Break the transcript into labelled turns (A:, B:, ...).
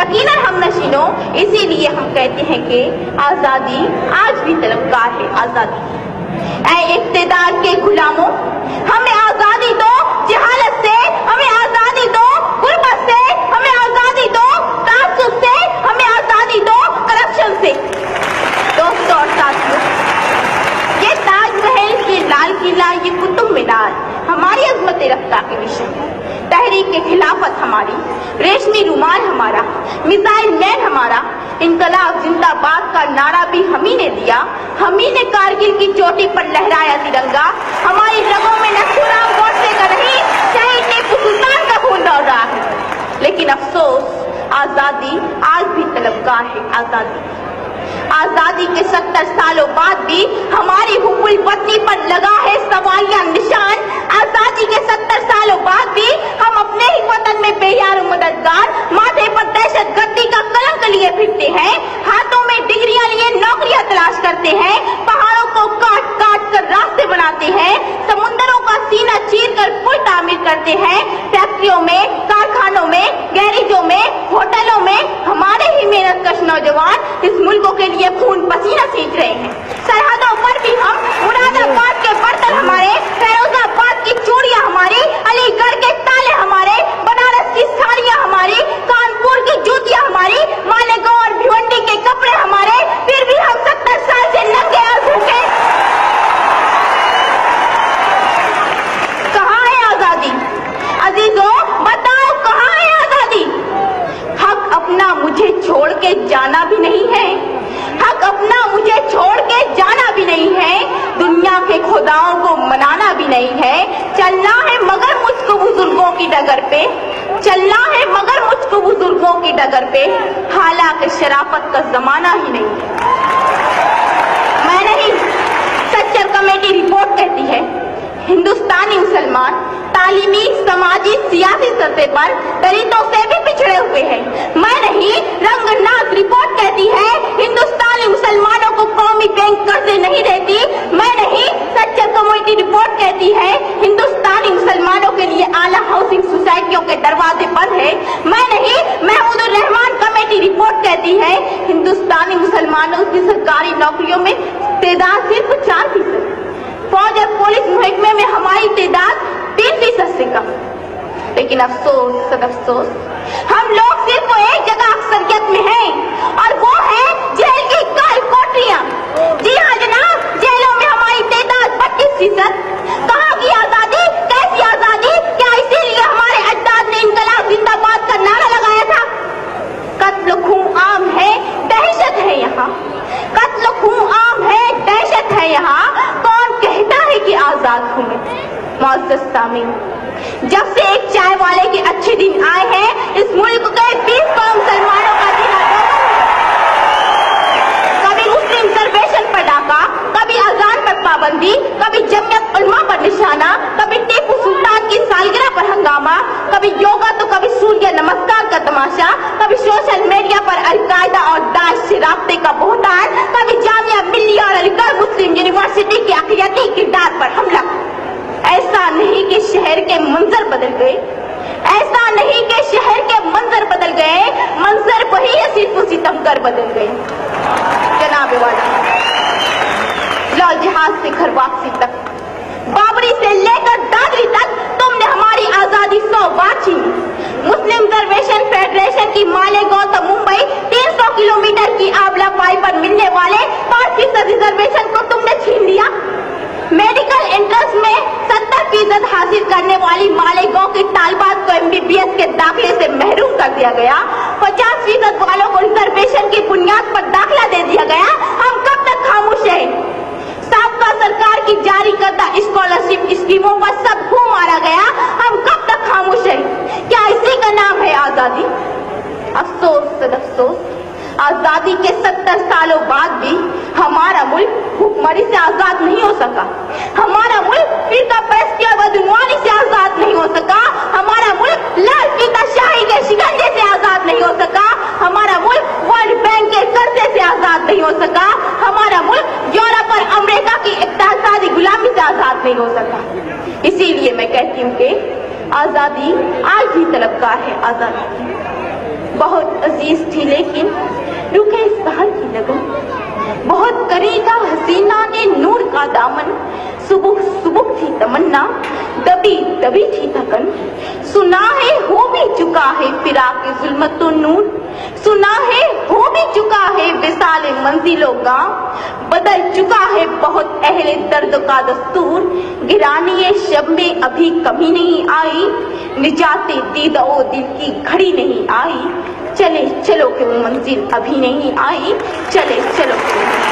A: यकीनन हम नशीनों, इसीलिए हम कहते हैं कि आजादी आज भी तलबगार है आजादी। ऐ इक़्तिदार के गुलामों, हमें आजादी दो जहालत से, हमें आजादी दो गुर्बत से, हमें आजादी दो तासुब से, हमें आजादी दो करप्शन से। दोस्तों और साथियों, ये ताजमहल, ये लाल किला, ये कुतुब मीनार हमारी अज़मत रफ्ता के विषय है। तहरीक खिलाफत हमारी, रेशमी रुमाल हमारा, मिसाइल मैन हमारा, इनकलाब जिंदाबाद का नारा भी हम ही ने दिया, हम ही ने कारगिल की चोटी पर लहराया तिरंगा। हमारी रगों में नथुराम गोडसे का नहीं, शहीद टीपू सुल्तान का खून दौड़ रहा है। लेकिन अफसोस, आजादी आज भी तलबगार है आजादी। आजादी के 70 सालों बाद भी हमारी हुब्बुल वतनी पर लगा है सवालिया निशान। आजादी के 70 सालों बाद भी हम अपने ही वतन में बेयार मददगार, माथे पर दहशत गर्दी का कलंक लिए फिरते हैं, हाथों में डिग्रियां लिए नौकरियां तलाश करते हैं, पहाड़ों को काट काट कर रास्ते बनाते हैं, समुद्रों का सीना चीर कर पुल तामीर करते हैं, फैक्ट्रियों में, कारखानों में, गैरेजों में, होटलों में हमारे ही मेहनतकश नौजवान इस मुल्कों के लिए खून पसीना सींच रहे हैं। सरहदों पर भी हम मुरादाबाद के बर्तन हमारे, फैरोजाबाद की चूड़ियां हमारी, अलीगढ़ के ताले हमारे, बनारस की साड़ियां हमारी, कानपुर की जूतियां हमारी, मालेगांव और भिवंडी के कपड़े हमारे, फिर भी हम 70 साल से नंगे और भूखे। कहाँ है आजादी? अजीजों बताओ कहाँ है आजादी? हक अपना मुझे छोड़ के जाना भी नहीं है, हक अपना मुझे छोड़ के जाना भी नहीं है, दुनिया के खुदाओं को मनाना भी नहीं है, चलना है मगर मुझको बुजुर्गों की डगर पे, चलना है मगर मुझको बुजुर्गों की डगर पे, हालांकि शराफत का जमाना ही नहीं है। मैं नहीं, सच्चर कमेटी रिपोर्ट कहती है हिंदुस्तानी मुसलमान तालीमी, समाजी, सियासी सतह पर दलितों से भी पिछड़े हुए हैं। मैं नहीं, रंगनाथ रिपोर्ट कहती है हिंदुस्तानी मुसलमानों को कौमी बैंक कर्जे नहीं देती। मैं नहीं, सच्चर कमेटी रिपोर्ट कहती है हिंदुस्तानी मुसलमानों के लिए आला हाउसिंग सोसाइटियों के दरवाजे बंद है। मैं नहीं, महमूदुर रहमान कमेटी रिपोर्ट कहती है हिंदुस्तानी मुसलमानों की सरकारी नौकरियों में तादाद सिर्फ 4%, फौज और पुलिस महकमे में हमारी तादाद 3% से कम। लेकिन अफसोस सदअफसोस, हम लोग सिर्फ एक जगह अक्सरियत में हैं और वो है जेल की काल कोठरियां। जी हाँ जनाब, जेलों में हमारी तादाद 32%। कहाँ की आजादी? कैसी आजादी? क्या इसीलिए हमारे अजदाद ने इनकलाब जिंदाबाद का नारा लगाया था? कत्ल खून आम है, दहशत है यहाँ, कत्ल खून आम है, दहशत है यहाँ, कौन कहता है कि आजाद हूँ मैं? मुअज़्ज़ज़ सामीन, जब से एक चाय वाले के अच्छे दिन आए हैं, इस मुल्क के 20 करोड़ मुसलमानों का दिन कभी मुस्लिम रिजर्वेशन पर डाका, कभी अजान पर पाबंदी, कभी जमीयत उलमा पर निशाना, कभी टीपू सुल्तान की सालगिरह पर हंगामा, कभी योगा तो कभी सूर्य नमस्कार का तमाशा, कभी सोशल मीडिया पर अलकायदा और दाइश से राब्ते का बोहतान, कभी जामिया मिल्लिया और अलीगढ़ मुस्लिम यूनिवर्सिटी के अक़लियती किरदार पर हमला। ऐसा नहीं कि शहर के मंजर बदल गए, ऐसा नहीं कि शहर के मंजर बदल गए, मंजर वही सिर्फ सितमगर बदल गए। जनाब वाला, लाल जहाज से घर वापसी तक, बाबरी से लेकर दादरी तक तुमने हमारी आजादी 100 बार छीनी। मुस्लिम रिजर्वेशन फेडरेशन की मालेगांव तो मुंबई 300 किलोमीटर की आबला पाई पर मिलने वाले 5% रिजर्वेशन को तुमने छीन लिया। मेडिकल एंट्रेंस में 70% हासिल करने वाली मालेगांव के तालबात को MBBS के दाखिले से महरूम कर दिया गया। 50% वालों को रिजर्वेशन की बुनियाद पर दाखिला दे दिया गया। हम कब तक खामोश हैं? साबका सरकार की जारी करदा स्कॉलरशिप स्कीमों पर सबको मारा गया। हम कब तक खामोश हैं? क्या इसी का नाम है आजादी? अफसोस सदअफसोस, आजादी के 70 सालों बाद भी हमारा मुल्क भुखमरी से आजाद नहीं हो सका। हमारा मुल्क फिरका परस्ती और बदनवानी से आजाद नहीं हो सका। हमारा मुल्क लाल फीता शाही के शिकंजे से आजाद नहीं हो सका। हमारा मुल्क वर्ल्ड बैंक के कर्जे से आजाद नहीं हो सका। हमारा मुल्क यूरोप और अमेरिका की इक़्तिसादी गुलामी से आजाद नहीं हो सका। इसीलिए मैं कहती हूँ कि आजादी आज भी तलबगार है आजादी। बहुत अजीज थी लेकिन रुके सहर की लगन, बहुत करी था हसीना ने नूर का दामन, सुबह सुबह थी तमन्ना, दबी दबी थी थकन, सुना है हो भी चुका है फिराक जुल्मतो नूर, सुना है हो भी चुका है विसाल मंजिलो गाँव, बदल चुका है बहुत अहले दर्द का दस्तूर, गिरानी शब में अभी कमी नहीं आई, निजाते दीदो दिल की घड़ी नहीं आई, चले चलो कि वो मंजिल अभी नहीं आई, चले चलो कि